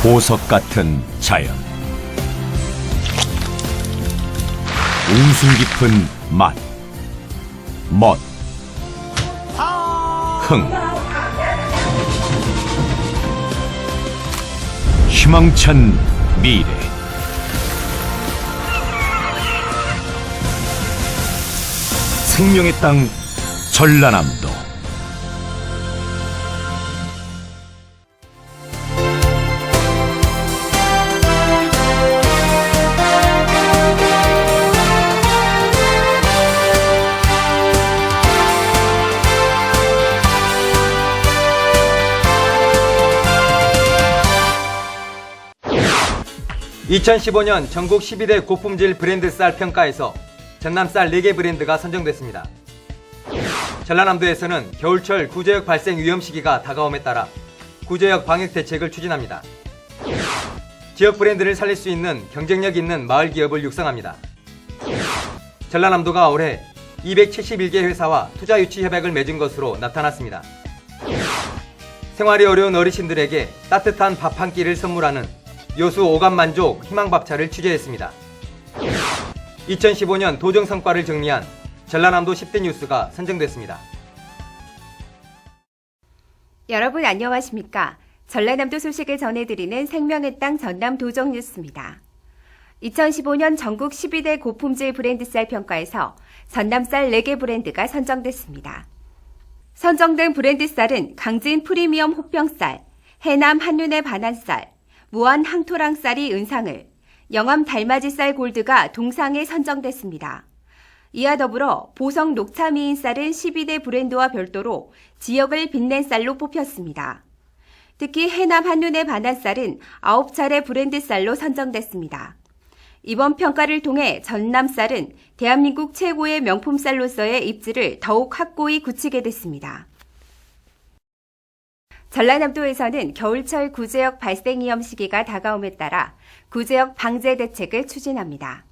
보석 같은 자연, 웃음 깊은 맛, 멋, 흥, 희망찬 미래. 생명의 땅 전라남도. (2015년) 전국 12대 고품질 브랜드 쌀 평가에서 전남쌀 4개 브랜드가 선정됐습니다. 전라남도에서는 겨울철 구제역 발생 위험 시기가 다가옴에 따라 구제역 방역 대책을 추진합니다. 지역 브랜드를 살릴 수 있는 경쟁력 있는 마을 기업을 육성합니다. 전라남도가 올해 271개 회사와 투자 유치 협약을 맺은 것으로 나타났습니다. 생활이 어려운 어르신들에게 따뜻한 밥 한 끼를 선물하는 요수 오감만족 희망밥차를 취재했습니다. 2015년 도정 성과를 정리한 전라남도 10대 뉴스가 선정됐습니다. 여러분 안녕하십니까? 전라남도 소식을 전해드리는 생명의 땅 전남 도정 뉴스입니다. 2015년 전국 12대 고품질 브랜드 쌀 평가에서 전남쌀 4개 브랜드가 선정됐습니다. 선정된 브랜드 쌀은 강진 프리미엄 호평쌀, 해남 한눈의 반환쌀, 무안 항토랑쌀이 은상을, 영암 달맞이쌀 골드가 동상에 선정됐습니다. 이와 더불어 보성 녹차미인쌀은 12대 브랜드와 별도로 지역을 빛낸 쌀로 뽑혔습니다. 특히 해남 한눈의 반환쌀은 9차례 브랜드 쌀로 선정됐습니다. 이번 평가를 통해 전남쌀은 대한민국 최고의 명품 쌀로서의 입지를 더욱 확고히 굳히게 됐습니다. 전라남도에서는 겨울철 구제역 발생 위험 시기가 다가옴에 따라 구제역 방제 대책을 추진합니다.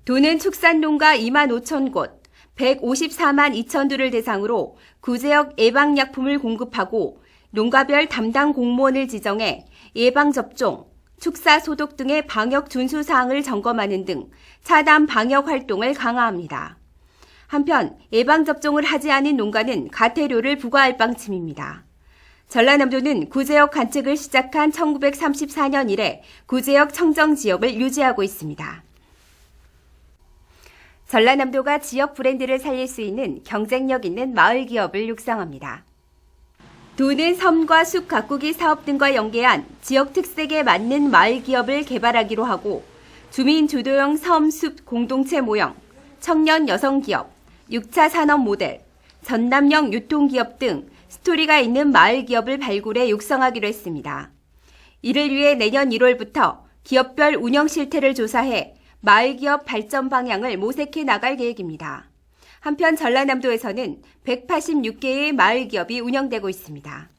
도는 축산농가 2만 5천 곳, 154만 2천 두를 대상으로 구제역 예방약품을 공급하고 농가별 담당 공무원을 지정해 예방접종, 축사소독 등의 방역 준수 사항을 점검하는 등 차단 방역 활동을 강화합니다. 한편 예방접종을 하지 않은 농가는 가태료를 부과할 방침입니다. 전라남도는 구제역 관측을 시작한 1934년 이래 구제역 청정지역을 유지하고 있습니다. 전라남도가 지역 브랜드를 살릴 수 있는 경쟁력 있는 마을 기업을 육성합니다. 도는 섬과 숲 가꾸기 사업 등과 연계한 지역 특색에 맞는 마을 기업을 개발하기로 하고 주민 주도형 섬, 숲 공동체 모형, 청년 여성 기업, 6차 산업 모델, 전남형 유통기업 등 스토리가 있는 마을 기업을 발굴해 육성하기로 했습니다. 이를 위해 내년 1월부터 기업별 운영 실태를 조사해 마을 기업 발전 방향을 모색해 나갈 계획입니다. 한편 전라남도에서는 186개의 마을 기업이 운영되고 있습니다.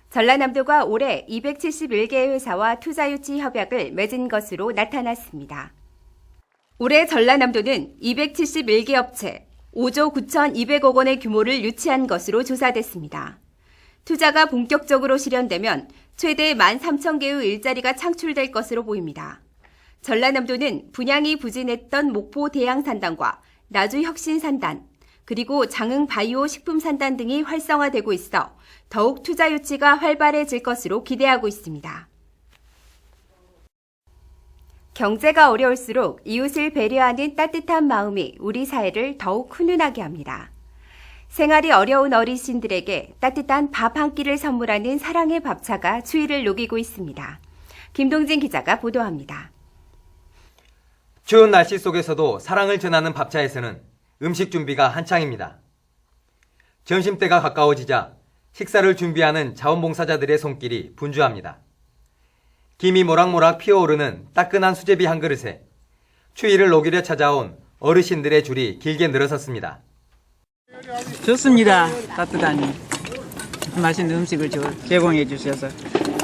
전라남도가 올해 271개의 회사와 투자 유치 협약을 맺은 것으로 나타났습니다. 올해 전라남도는 271개 업체 5조 9,200억 원의 규모를 유치한 것으로 조사됐습니다. 투자가 본격적으로 실현되면 최대 13,000개의 일자리가 창출될 것으로 보입니다. 전라남도는 분양이 부진했던 목포 대양산단과 나주 혁신산단, 그리고 장흥 바이오 식품산단 등이 활성화되고 있어 더욱 투자 유치가 활발해질 것으로 기대하고 있습니다. 경제가 어려울수록 이웃을 배려하는 따뜻한 마음이 우리 사회를 더욱 훈훈하게 합니다. 생활이 어려운 어르신들에게 따뜻한 밥 한 끼를 선물하는 사랑의 밥차가 추위를 녹이고 있습니다. 김동진 기자가 보도합니다. 추운 날씨 속에서도 사랑을 전하는 밥차에서는 음식 준비가 한창입니다. 점심때가 가까워지자 식사를 준비하는 자원봉사자들의 손길이 분주합니다. 김이 모락모락 피어오르는 따끈한 수제비 한 그릇에 추위를 녹이려 찾아온 어르신들의 줄이 길게 늘어섰습니다. 좋습니다. 따뜻하니 맛있는 음식을 제공해 주셔서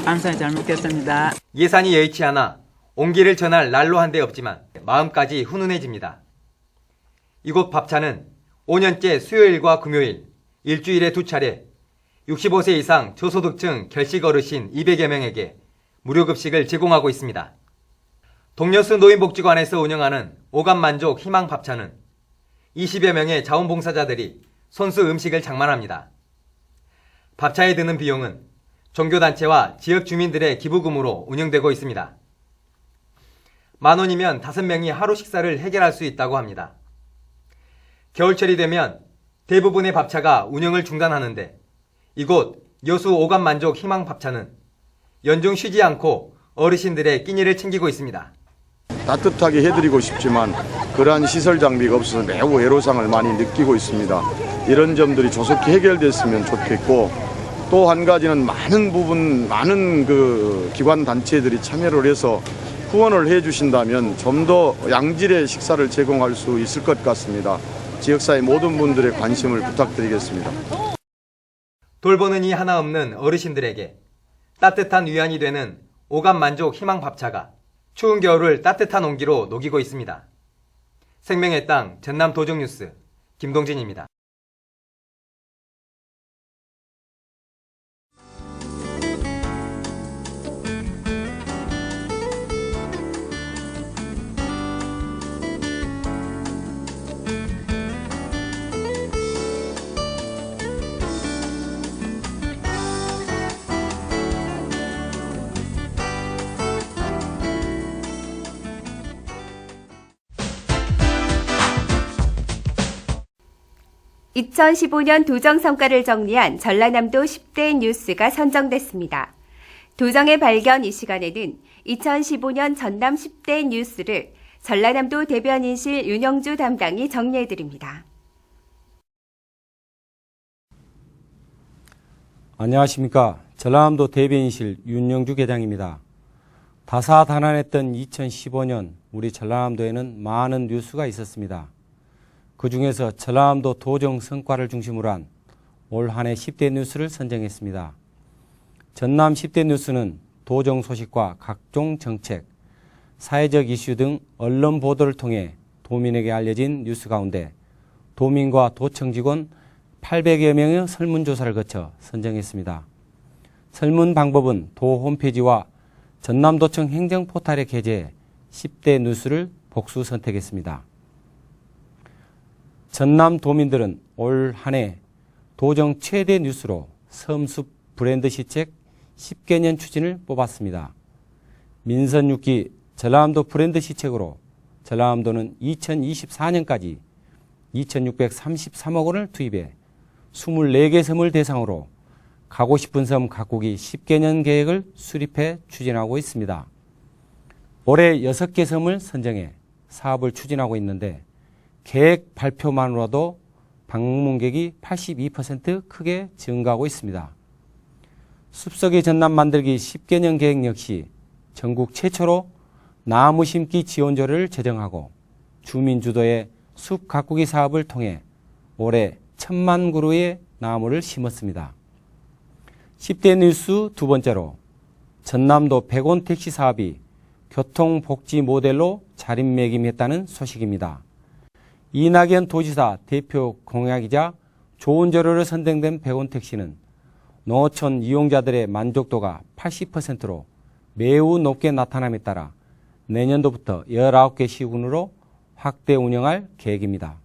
감사히 잘 먹겠습니다. 예산이 여의치 않아 온기를 전할 난로 한 대 없지만 마음까지 훈훈해집니다. 이곳 밥차는 5년째 수요일과 금요일 일주일에 2차례 65세 이상 저소득층 결식 어르신 200여 명에게 무료급식을 제공하고 있습니다. 동여수 노인복지관에서 운영하는 오감만족 희망밥차는 20여 명의 자원봉사자들이 손수 음식을 장만합니다. 밥차에 드는 비용은 종교단체와 지역 주민들의 기부금으로 운영되고 있습니다. 10,000원이면 5명이 하루 식사를 해결할 수 있다고 합니다. 겨울철이 되면 대부분의 밥차가 운영을 중단하는데 이곳 여수 오감만족 희망밥차는 연중 쉬지 않고 어르신들의 끼니를 챙기고 있습니다. 따뜻하게 해드리고 싶지만 그러한 시설 장비가 없어서 매우 애로사항을 많이 느끼고 있습니다. 이런 점들이 조속히 해결됐으면 좋겠고, 또 한 가지는 많은 기관 단체들이 참여를 해서 후원을 해주신다면 좀 더 양질의 식사를 제공할 수 있을 것 같습니다. 지역사회 모든 분들의 관심을 부탁드리겠습니다. 돌보는 이 하나 없는 어르신들에게 따뜻한 위안이 되는 오감만족 희망밥차가 추운 겨울을 따뜻한 온기로 녹이고 있습니다. 생명의 땅 전남 도정뉴스 김동진입니다. (2015년) 도정 성과를 정리한 전라남도 10대 뉴스가 선정됐습니다. 도정의 발견 이 시간에는 2015년 전남 10대 뉴스를 전라남도 대변인실 윤영주 담당이 정리해드립니다. 안녕하십니까. 전라남도 대변인실 윤영주 계장입니다. 다사다난했던 2015년 우리 전라남도에는 많은 뉴스가 있었습니다. 그 중에서 전라남도 도정 성과를 중심으로 한 올 한 해 10대 뉴스를 선정했습니다. 전남 10대 뉴스는 도정 소식과 각종 정책, 사회적 이슈 등 언론 보도를 통해 도민에게 알려진 뉴스 가운데 도민과 도청 직원 800여 명의 설문조사를 거쳐 선정했습니다. 설문 방법은 도 홈페이지와 전남도청 행정포탈에 게재해 10대 뉴스를 복수 선택했습니다. 전남 도민들은 올 한 해 도정 최대 뉴스로 섬숲 브랜드 시책 10개년 추진을 뽑았습니다. 민선 6기 전라남도 브랜드 시책으로 전라남도는 2024년까지 2,633억 원을 투입해 24개 섬을 대상으로 가고 싶은 섬 가꾸기 10개년 계획을 수립해 추진하고 있습니다. 올해 6개 섬을 선정해 사업을 추진하고 있는데 계획 발표만으로도 방문객이 82% 크게 증가하고 있습니다. 숲속의 전남 만들기 10개년 계획 역시 전국 최초로 나무 심기 지원조례를 제정하고 주민 주도의 숲 가꾸기 사업을 통해 올해 1,000만 그루의 나무를 심었습니다. 10대 뉴스 두 번째로 전남도 100원 택시 사업이 교통복지 모델로 자리매김했다는 소식입니다. 이낙연 도지사 대표 공약이자 좋은 재료로 선정된 100원 택시는 농어촌 이용자들의 만족도가 80%로 매우 높게 나타남에 따라 내년도부터 19개 시군으로 확대 운영할 계획입니다.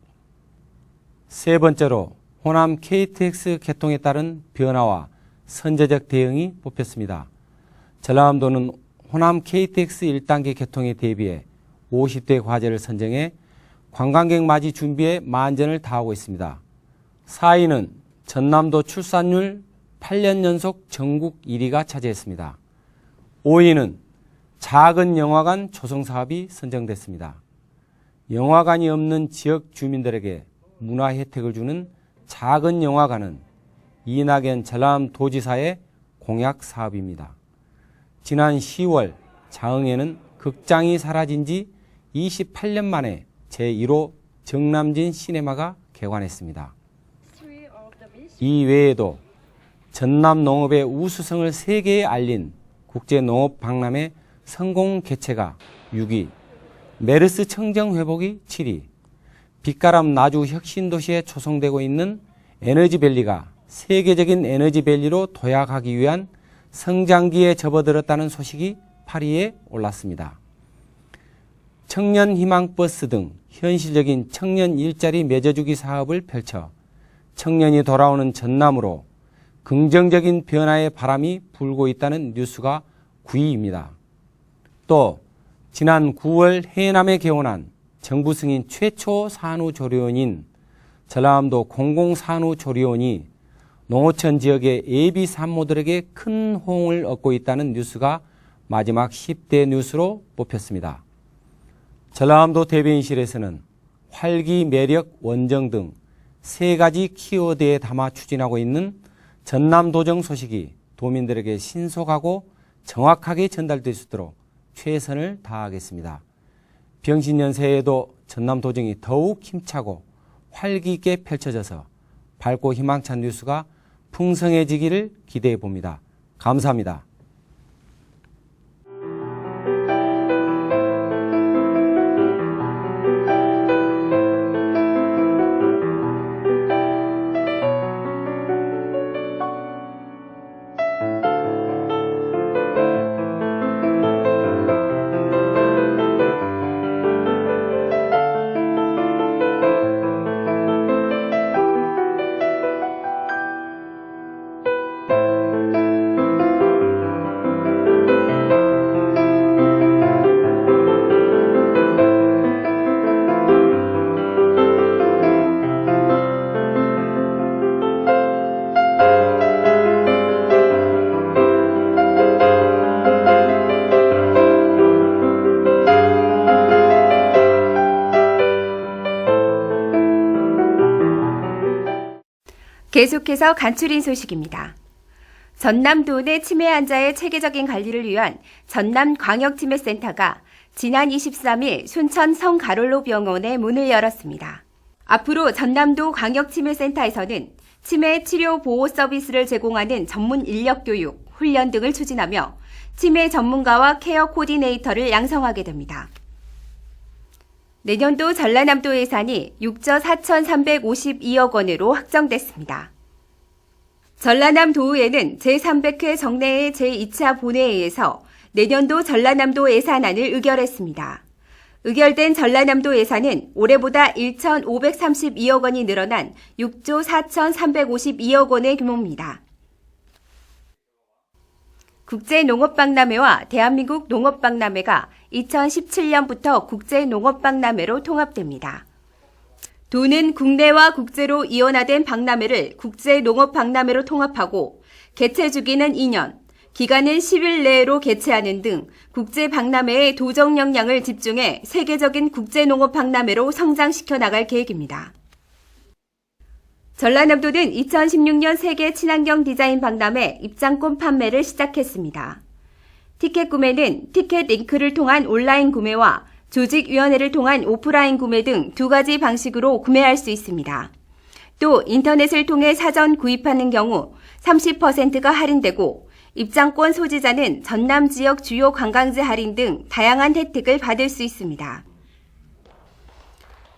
세 번째로 호남 KTX 개통에 따른 변화와 선제적 대응이 뽑혔습니다. 전라남도는 호남 KTX 1단계 개통에 대비해 50대 과제를 선정해 관광객 맞이 준비에 만전을 다하고 있습니다. 4위는 전남도 출산율 8년 연속 전국 1위가 차지했습니다. 5위는 작은 영화관 조성 사업이 선정됐습니다. 영화관이 없는 지역 주민들에게 문화 혜택을 주는 작은 영화관은 이낙연 전남도지사의 공약 사업입니다. 지난 10월 장흥에는 극장이 사라진 지 28년 만에 제1호 정남진 시네마가 개관했습니다. 이 외에도 전남 농업의 우수성을 세계에 알린 국제농업박람회 성공 개최가 6위, 메르스 청정 회복이 7위, 빛가람 나주 혁신도시에 조성되고 있는 에너지밸리가 세계적인 에너지밸리로 도약하기 위한 성장기에 접어들었다는 소식이 파리에 올랐습니다. 청년 희망버스 등 현실적인 청년 일자리 맺어주기 사업을 펼쳐 청년이 돌아오는 전남으로 긍정적인 변화의 바람이 불고 있다는 뉴스가 9위입니다. 또 지난 9월 해남에 개원한 정부 승인 최초 산후조리원인 전라남도 공공산후조리원이 농어촌 지역의 예비 산모들에게 큰 호응을 얻고 있다는 뉴스가 마지막 10대 뉴스로 뽑혔습니다. 전라남도 대변인실에서는 활기, 매력, 원정 등 3가지 키워드에 담아 추진하고 있는 전남도정 소식이 도민들에게 신속하고 정확하게 전달될 수 있도록 최선을 다하겠습니다. 병신년새에도 전남도정이 더욱 힘차고 활기 있게 펼쳐져서 밝고 희망찬 뉴스가 풍성해지기를 기대해 봅니다. 감사합니다. 계속해서 간추린 소식입니다. 전남도 내 치매 환자의 체계적인 관리를 위한 전남광역치매센터가 지난 23일 순천 성가롤로 병원에 문을 열었습니다. 앞으로 전남도 광역치매센터에서는 치매 치료 보호 서비스를 제공하는 전문 인력 교육, 훈련 등을 추진하며 치매 전문가와 케어 코디네이터를 양성하게 됩니다. 내년도 전라남도 예산이 6조 4,352억 원으로 확정됐습니다. 전라남 도의회는 제300회 정례회 제2차 본회의에서 내년도 전라남도 예산안을 의결했습니다. 의결된 전라남도 예산은 올해보다 1,532억 원이 늘어난 6조 4,352억 원의 규모입니다. 국제농업박람회와 대한민국 농업박람회가 2017년부터 국제농업박람회로 통합됩니다. 도는 국내와 국제로 이원화된 박람회를 국제농업박람회로 통합하고 개최 주기는 2년, 기간은 10일 내로 개최하는 등 국제박람회의 도정 역량을 집중해 세계적인 국제농업박람회로 성장시켜 나갈 계획입니다. 전라남도는 2016년 세계 친환경 디자인 박람회 입장권 판매를 시작했습니다. 티켓 구매는 티켓 링크를 통한 온라인 구매와 조직위원회를 통한 오프라인 구매 등 2가지 방식으로 구매할 수 있습니다. 또 인터넷을 통해 사전 구입하는 경우 30%가 할인되고 입장권 소지자는 전남 지역 주요 관광지 할인 등 다양한 혜택을 받을 수 있습니다.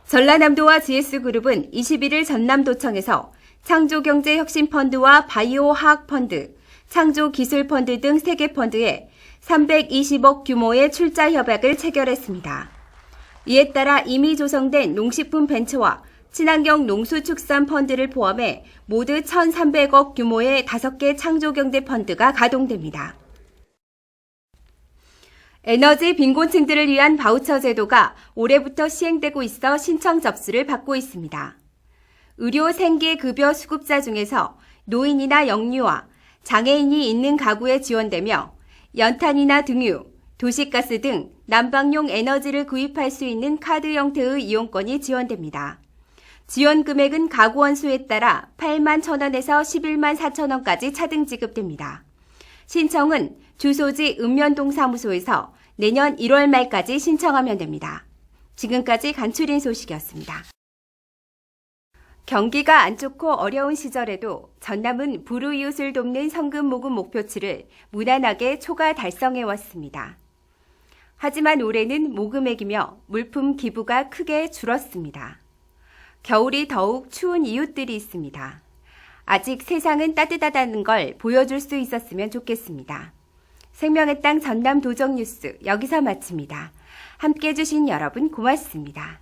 전라남도와 GS그룹은 21일 전남도청에서 창조경제혁신펀드와 바이오화학펀드, 창조기술펀드 등 3개 펀드에 320억 규모의 출자 협약을 체결했습니다. 이에 따라 이미 조성된 농식품 벤처와 친환경 농수축산펀드를 포함해 모두 1,300억 규모의 5개 창조경제 펀드가 가동됩니다. 에너지 빈곤층들을 위한 바우처 제도가 올해부터 시행되고 있어 신청 접수를 받고 있습니다. 의료 생계급여 수급자 중에서 노인이나 영유아, 장애인이 있는 가구에 지원되며 연탄이나 등유, 도시가스 등 난방용 에너지를 구입할 수 있는 카드 형태의 이용권이 지원됩니다. 지원 금액은 가구 원수에 따라 8만 1,000원에서 11만 4,000원까지 차등 지급됩니다. 신청은 주소지 읍면동 사무소에서 내년 1월 말까지 신청하면 됩니다. 지금까지 간추린 소식이었습니다. 경기가 안 좋고 어려운 시절에도 전남은 불우이웃을 돕는 성금 모금 목표치를 무난하게 초과 달성해왔습니다. 하지만 올해는 모금액이며 물품 기부가 크게 줄었습니다. 겨울이 더욱 추운 이웃들이 있습니다. 아직 세상은 따뜻하다는 걸 보여줄 수 있었으면 좋겠습니다. 생명의 땅 전남 도정 뉴스 여기서 마칩니다. 함께 해주신 여러분 고맙습니다.